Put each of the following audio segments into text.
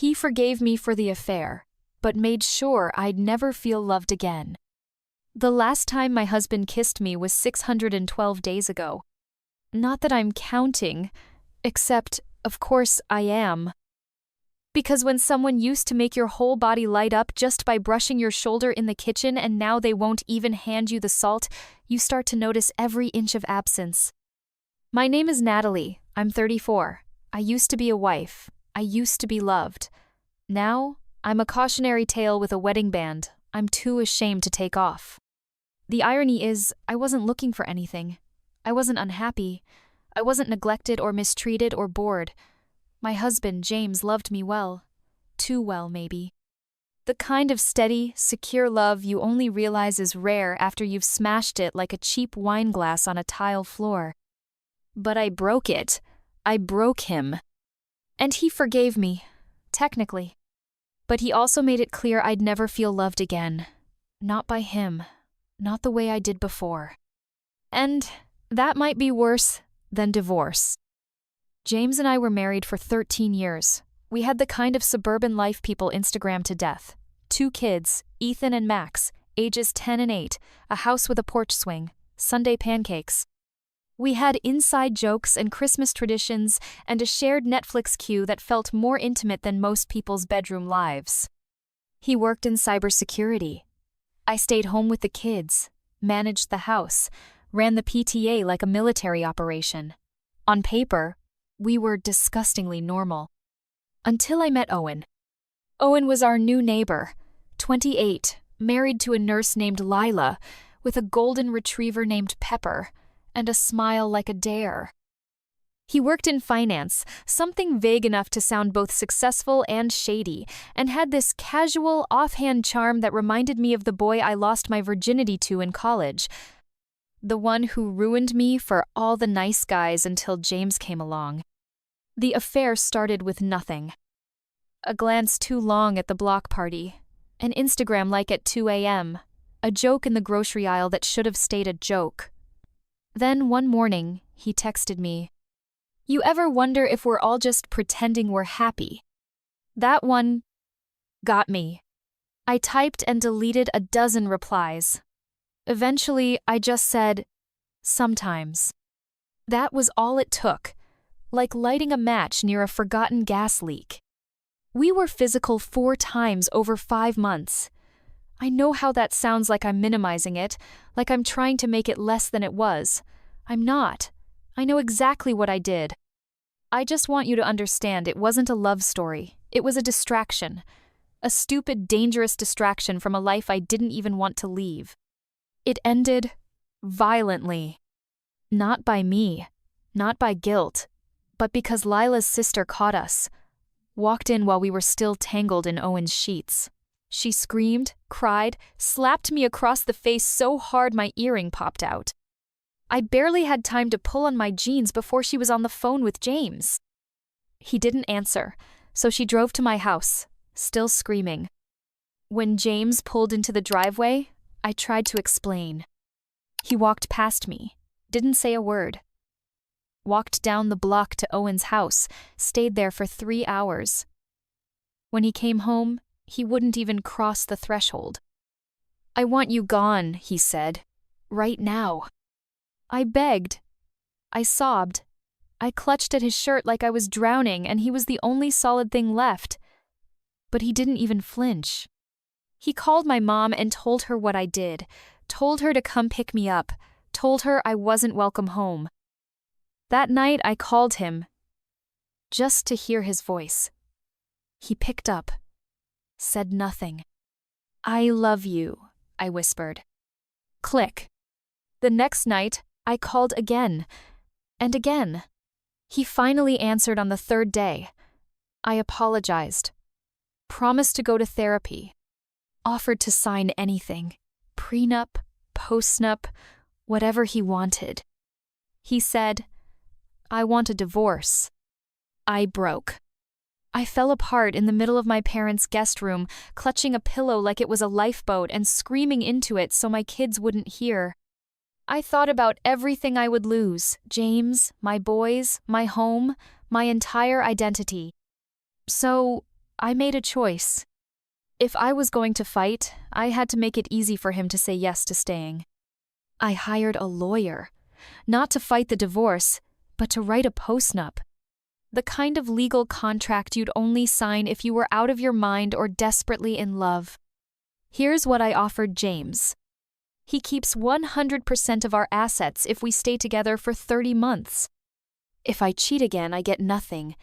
He forgave me for the affair, but made sure I'd never feel loved again. The last time my husband kissed me was 612 days ago. Not that I'm counting, except, of course, I am. Because when someone used to make your whole body light up just by brushing your shoulder in the kitchen and now they won't even hand you the salt, you start to notice every inch of absence. My name is Natalie. I'm 34. I used to be a wife. I used to be loved. Now, I'm a cautionary tale with a wedding band I'm too ashamed to take off. The irony is, I wasn't looking for anything. I wasn't unhappy. I wasn't neglected or mistreated or bored. My husband, James, loved me well. Too well, maybe. The kind of steady, secure love you only realize is rare after you've smashed it like a cheap wine glass on a tile floor. But I broke it. I broke him. And he forgave me, technically. But he also made it clear I'd never feel loved again. Not by him. Not the way I did before. And that might be worse than divorce. James and I were married for 13 years. We had the kind of suburban life people Instagram to death. 2 kids, Ethan and Max, ages 10 and 8, a house with a porch swing, Sunday pancakes. We had inside jokes and Christmas traditions and a shared Netflix queue that felt more intimate than most people's bedroom lives. He worked in cybersecurity. I stayed home with the kids, managed the house, ran the PTA like a military operation. On paper, we were disgustingly normal. Until I met Owen. Owen was our new neighbor, 28, married to a nurse named Lila, with a golden retriever named Pepper, and a smile like a dare. He worked in finance, something vague enough to sound both successful and shady, and had this casual, offhand charm that reminded me of the boy I lost my virginity to in college. The one who ruined me for all the nice guys until James came along. The affair started with nothing. A glance too long at the block party, an Instagram like at 2 a.m., a joke in the grocery aisle that should have stayed a joke. Then one morning, he texted me, "You ever wonder if we're all just pretending we're happy?" That one got me. I typed and deleted a dozen replies. Eventually, I just said, "Sometimes." That was all it took, like lighting a match near a forgotten gas leak. We were physical 4 times over 5 months. I know how that sounds like I'm minimizing it, like I'm trying to make it less than it was. I'm not. I know exactly what I did. I just want you to understand it wasn't a love story. It was a distraction. A stupid, dangerous distraction from a life I didn't even want to leave. It ended violently. Not by me, not by guilt, but because Lila's sister caught us. Walked in while we were still tangled in Owen's sheets. She screamed, cried, slapped me across the face so hard my earring popped out. I barely had time to pull on my jeans before she was on the phone with James. He didn't answer, so she drove to my house, still screaming. When James pulled into the driveway, I tried to explain. He walked past me, didn't say a word. Walked down the block to Owen's house, stayed there for 3 hours. When he came home, he wouldn't even cross the threshold. "I want you gone," he said. "Right now." I begged. I sobbed. I clutched at his shirt like I was drowning and he was the only solid thing left. But he didn't even flinch. He called my mom and told her what I did, told her to come pick me up, told her I wasn't welcome home. That night I called him, just to hear his voice. He picked up, said nothing. "I love you," I whispered. Click. The next night, I called again, and again. He finally answered on the 3rd day. I apologized, promised to go to therapy, offered to sign anything, prenup, postnup, whatever he wanted. He said, "I want a divorce." I broke. I fell apart in the middle of my parents' guest room, clutching a pillow like it was a lifeboat and screaming into it so my kids wouldn't hear. I thought about everything I would lose: James, my boys, my home, my entire identity. So, I made a choice. If I was going to fight, I had to make it easy for him to say yes to staying. I hired a lawyer, not to fight the divorce, but to write a postnup. The kind of legal contract you'd only sign if you were out of your mind or desperately in love. Here's what I offered James. He keeps 100% of our assets if we stay together for 30 months. If I cheat again, I get nothing.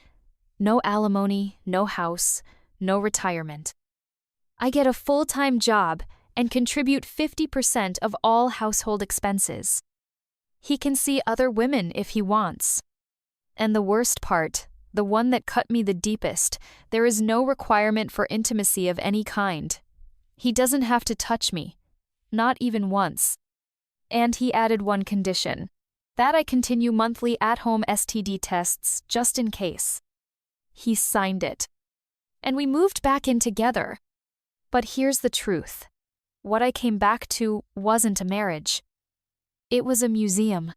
No alimony, no house, no retirement. I get a full-time job and contribute 50% of all household expenses. He can see other women if he wants. And the worst part, the one that cut me the deepest, there is no requirement for intimacy of any kind. He doesn't have to touch me, not even once. And he added one condition, that I continue monthly at-home STD tests just in case. He signed it. And we moved back in together. But here's the truth. What I came back to wasn't a marriage. It was a museum.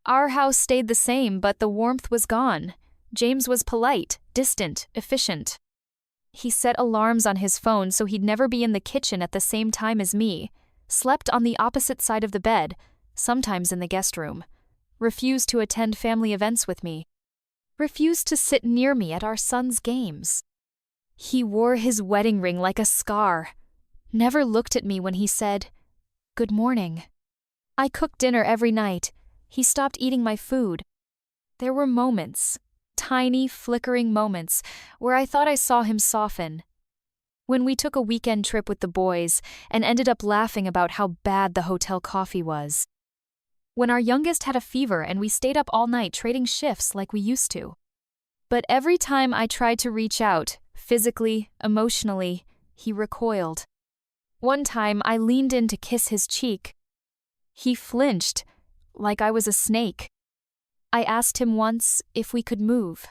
Our house stayed the same, but the warmth was gone. James was polite, distant, efficient. He set alarms on his phone so he'd never be in the kitchen at the same time as me, slept on the opposite side of the bed, sometimes in the guest room, refused to attend family events with me, refused to sit near me at our son's games. He wore his wedding ring like a scar, never looked at me when he said, "Good morning." I cooked dinner every night. He stopped eating my food. There were moments, tiny, flickering moments, where I thought I saw him soften. When we took a weekend trip with the boys and ended up laughing about how bad the hotel coffee was. When our youngest had a fever and we stayed up all night trading shifts like we used to. But every time I tried to reach out, physically, emotionally, he recoiled. One time I leaned in to kiss his cheek. He flinched, like I was a snake. I asked him once if we could move,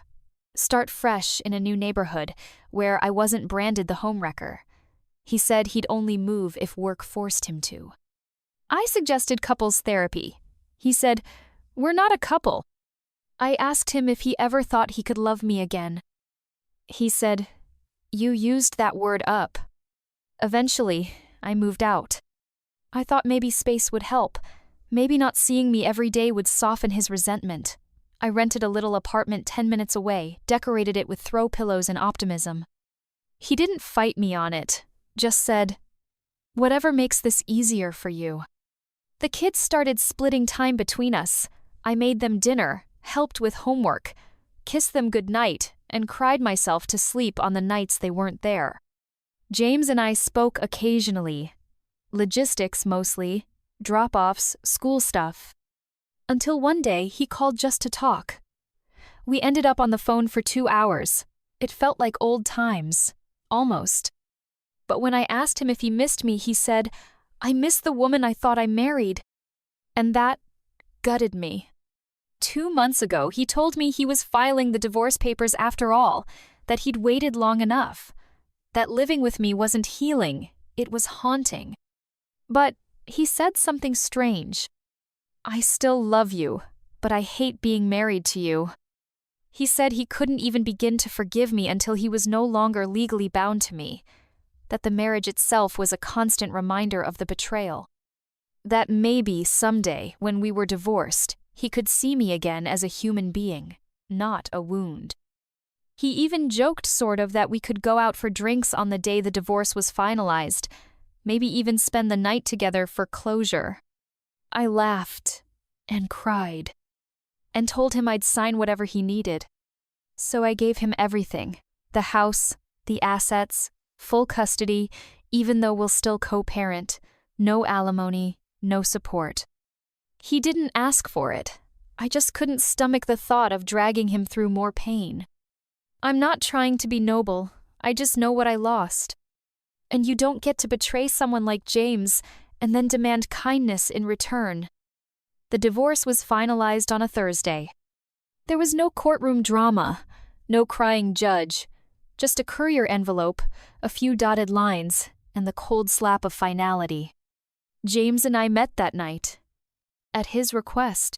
start fresh in a new neighborhood where I wasn't branded the homewrecker. He said he'd only move if work forced him to. I suggested couples therapy. He said, "We're not a couple." I asked him if he ever thought he could love me again. He said, "You used that word up." Eventually, I moved out. I thought maybe space would help. Maybe not seeing me every day would soften his resentment. I rented a little apartment 10 minutes away, decorated it with throw pillows and optimism. He didn't fight me on it, just said, "Whatever makes this easier for you." The kids started splitting time between us. I made them dinner, helped with homework, kissed them goodnight, and cried myself to sleep on the nights they weren't there. James and I spoke occasionally. Logistics mostly, drop-offs, school stuff. Until one day, he called just to talk. We ended up on the phone for 2 hours. It felt like old times. Almost. But when I asked him if he missed me, he said, "I miss the woman I thought I married." And that gutted me. 2 months ago, he told me he was filing the divorce papers after all, that he'd waited long enough, that living with me wasn't healing, it was haunting. But he said something strange. "I still love you, but I hate being married to you." He said he couldn't even begin to forgive me until he was no longer legally bound to me, that the marriage itself was a constant reminder of the betrayal. That maybe someday, when we were divorced, he could see me again as a human being, not a wound. He even joked sort of that we could go out for drinks on the day the divorce was finalized, maybe even spend the night together for closure. I laughed and cried and told him I'd sign whatever he needed. So I gave him everything, the house, the assets, full custody, even though we'll still co-parent, no alimony, no support. He didn't ask for it. I just couldn't stomach the thought of dragging him through more pain. I'm not trying to be noble, I just know what I lost. And you don't get to betray someone like James and then demand kindness in return. The divorce was finalized on a Thursday. There was no courtroom drama, no crying judge, just a courier envelope, a few dotted lines, and the cold slap of finality. James and I met that night. At his request.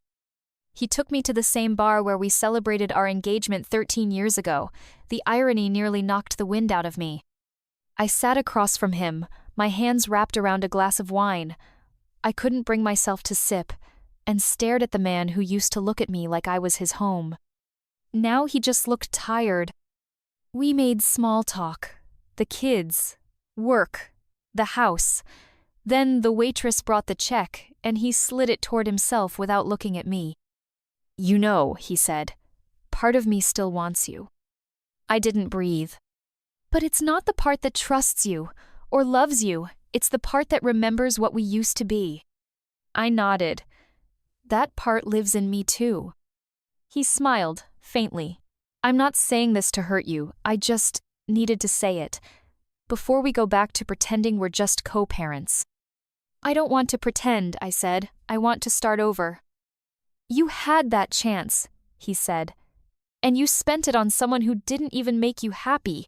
He took me to the same bar where we celebrated our engagement 13 years ago. The irony nearly knocked the wind out of me. I sat across from him, my hands wrapped around a glass of wine. I couldn't bring myself to sip, and stared at the man who used to look at me like I was his home. Now he just looked tired. We made small talk. The kids, work, the house. Then the waitress brought the check, and he slid it toward himself without looking at me. "You know," he said, "part of me still wants you." I didn't breathe. "But it's not the part that trusts you, or loves you, it's the part that remembers what we used to be." I nodded. "That part lives in me too." He smiled, faintly. "I'm not saying this to hurt you, I just needed to say it. Before we go back to pretending we're just co-parents." "I don't want to pretend," I said. "I want to start over." "You had that chance," he said, "and you spent it on someone who didn't even make you happy."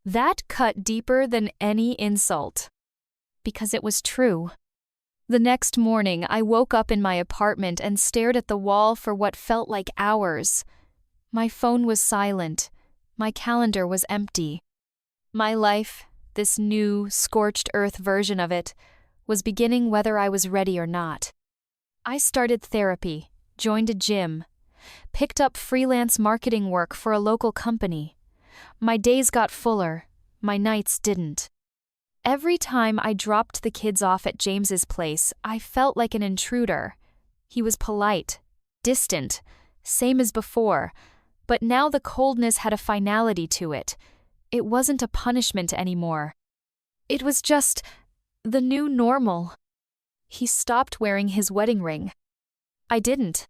That cut deeper than any insult. Because it was true. The next morning, I woke up in my apartment and stared at the wall for what felt like hours. My phone was silent. My calendar was empty. My life, this new, scorched earth version of it, was beginning whether I was ready or not. I started therapy, joined a gym, picked up freelance marketing work for a local company. My days got fuller, my nights didn't. Every time I dropped the kids off at James's place, I felt like an intruder. He was polite, distant, same as before, but now the coldness had a finality to it. It wasn't a punishment anymore. It was just the new normal. He stopped wearing his wedding ring. I didn't.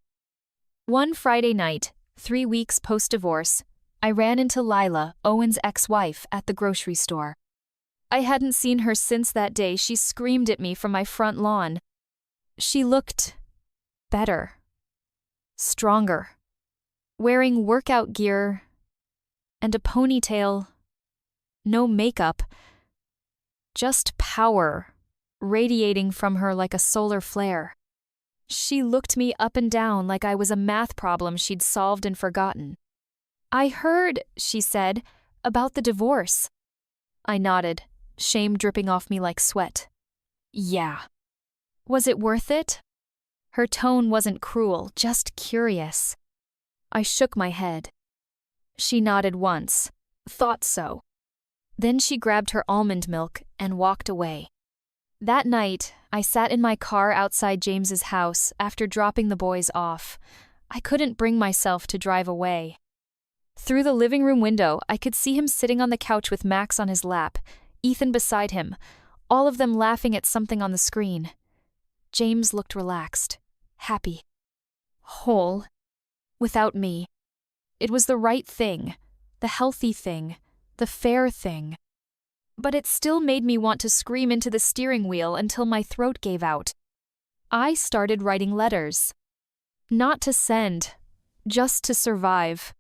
One Friday night, 3 weeks post-divorce, I ran into Lila, Owen's ex-wife, at the grocery store. I hadn't seen her since that day she screamed at me from my front lawn. She looked better, stronger, wearing workout gear and a ponytail, no makeup, just power radiating from her like a solar flare. She looked me up and down like I was a math problem she'd solved and forgotten. "I heard," she said, "about the divorce." I nodded, shame dripping off me like sweat. "Yeah." "Was it worth it?" Her tone wasn't cruel, just curious. I shook my head. She nodded once, thought so. Then she grabbed her almond milk and walked away. That night, I sat in my car outside James's house after dropping the boys off. I couldn't bring myself to drive away. Through the living room window, I could see him sitting on the couch with Max on his lap, Ethan beside him, all of them laughing at something on the screen. James looked relaxed, happy, whole, without me. It was the right thing, the healthy thing, the fair thing. But it still made me want to scream into the steering wheel until my throat gave out. I started writing letters. Not to send, just to survive.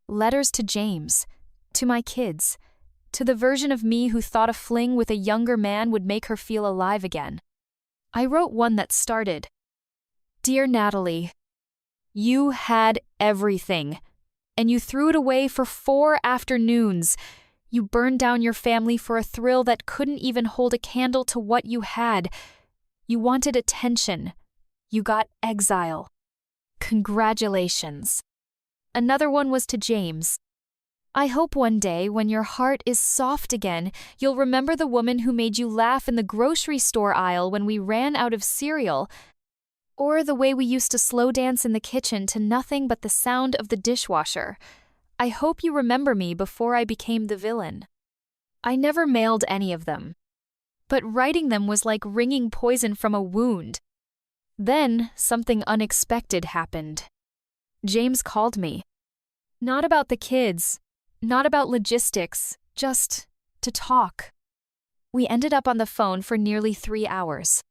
Letters to James, to my kids, to the version of me who thought a fling with a younger man would make her feel alive again. I wrote one that started, "Dear Natalie, you had everything, and you threw it away for 4 afternoons. You burned down your family for a thrill that couldn't even hold a candle to what you had. You wanted attention. You got exile. Congratulations." Another one was to James. "I hope one day, when your heart is soft again, you'll remember the woman who made you laugh in the grocery store aisle when we ran out of cereal, or the way we used to slow dance in the kitchen to nothing but the sound of the dishwasher. I hope you remember me before I became the villain." I never mailed any of them, but writing them was like wringing poison from a wound. Then something unexpected happened. James called me. Not about the kids, not about logistics, just to talk. We ended up on the phone for nearly 3 hours.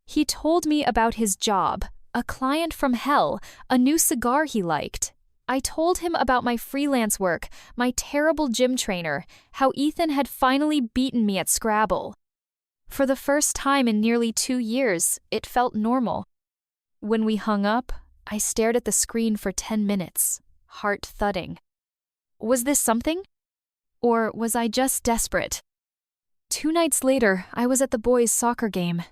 He told me about his job, a client from hell, a new cigar he liked. I told him about my freelance work, my terrible gym trainer, how Ethan had finally beaten me at Scrabble. For the first time in nearly 2 years, it felt normal. When we hung up, I stared at the screen for 10 minutes, heart thudding. Was this something? Or was I just desperate? 2 nights later, I was at the boys' soccer game.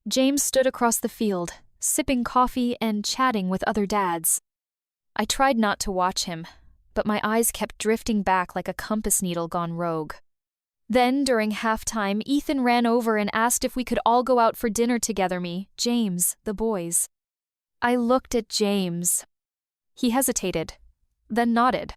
James stood across the field, sipping coffee and chatting with other dads. I tried not to watch him, but my eyes kept drifting back like a compass needle gone rogue. Then, during halftime, Ethan ran over and asked if we could all go out for dinner together, me, James, the boys. I looked at James. He hesitated, then nodded.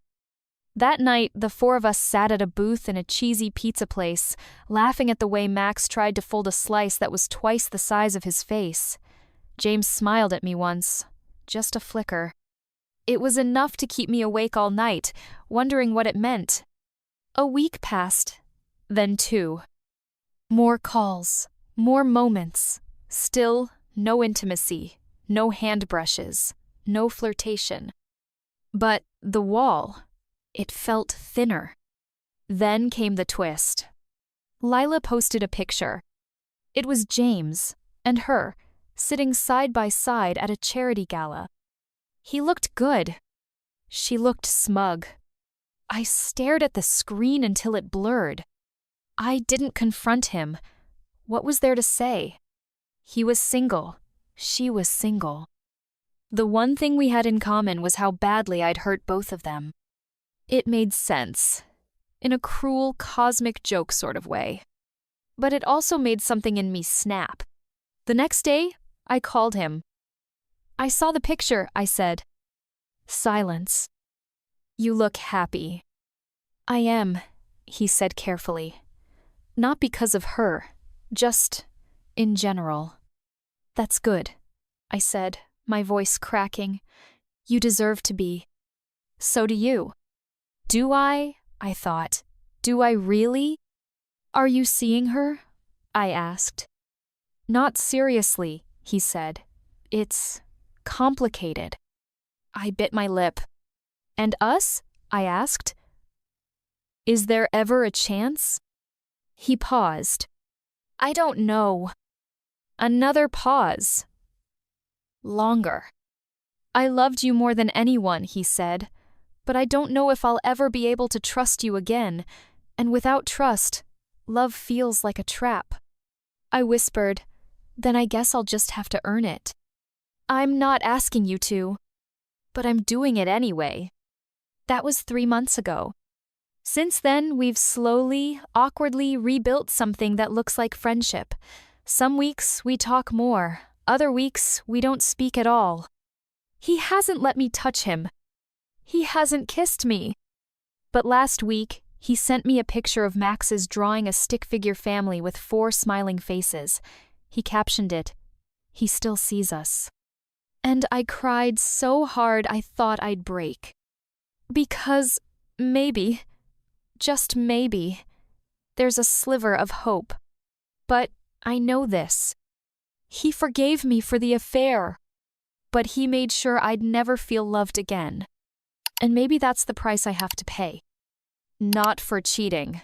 That night, the 4 of us sat at a booth in a cheesy pizza place, laughing at the way Max tried to fold a slice that was twice the size of his face. James smiled at me once, just a flicker. It was enough to keep me awake all night, wondering what it meant. A week passed, then 2. More calls, more moments. Still, no intimacy, no hand brushes, no flirtation. But the wall, it felt thinner. Then came the twist. Lila posted a picture. It was James and her, sitting side by side at a charity gala. He looked good. She looked smug. I stared at the screen until it blurred. I didn't confront him. What was there to say? He was single. She was single. The one thing we had in common was how badly I'd hurt both of them. It made sense, in a cruel, cosmic joke sort of way. But it also made something in me snap. The next day, I called him. I saw the picture, I said. Silence. You look happy. I am, he said carefully. Not because of her, just in general. That's good, I said, my voice cracking. You deserve to be. So do you. Do I thought. Do I really? Are you seeing her? I asked. Not seriously, he said. It's complicated. I bit my lip. And us? I asked. Is there ever a chance? He paused. I don't know. Another pause. Longer. I loved you more than anyone, he said, but I don't know if I'll ever be able to trust you again, and without trust, love feels like a trap. I whispered, then I guess I'll just have to earn it. I'm not asking you to, but I'm doing it anyway. That was 3 months ago. Since then, we've slowly, awkwardly rebuilt something that looks like friendship. Some weeks we talk more, other weeks we don't speak at all. He hasn't let me touch him. He hasn't kissed me. But last week, he sent me a picture of Max's drawing a stick figure family with 4 smiling faces. He captioned it, "He still sees us." And I cried so hard I thought I'd break. Because maybe, just maybe, there's a sliver of hope. But I know this. He forgave me for the affair, but he made sure I'd never feel loved again. And maybe that's the price I have to pay. Not for cheating,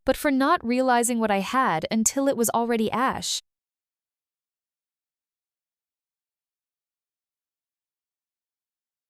but for not realizing what I had until it was already ash.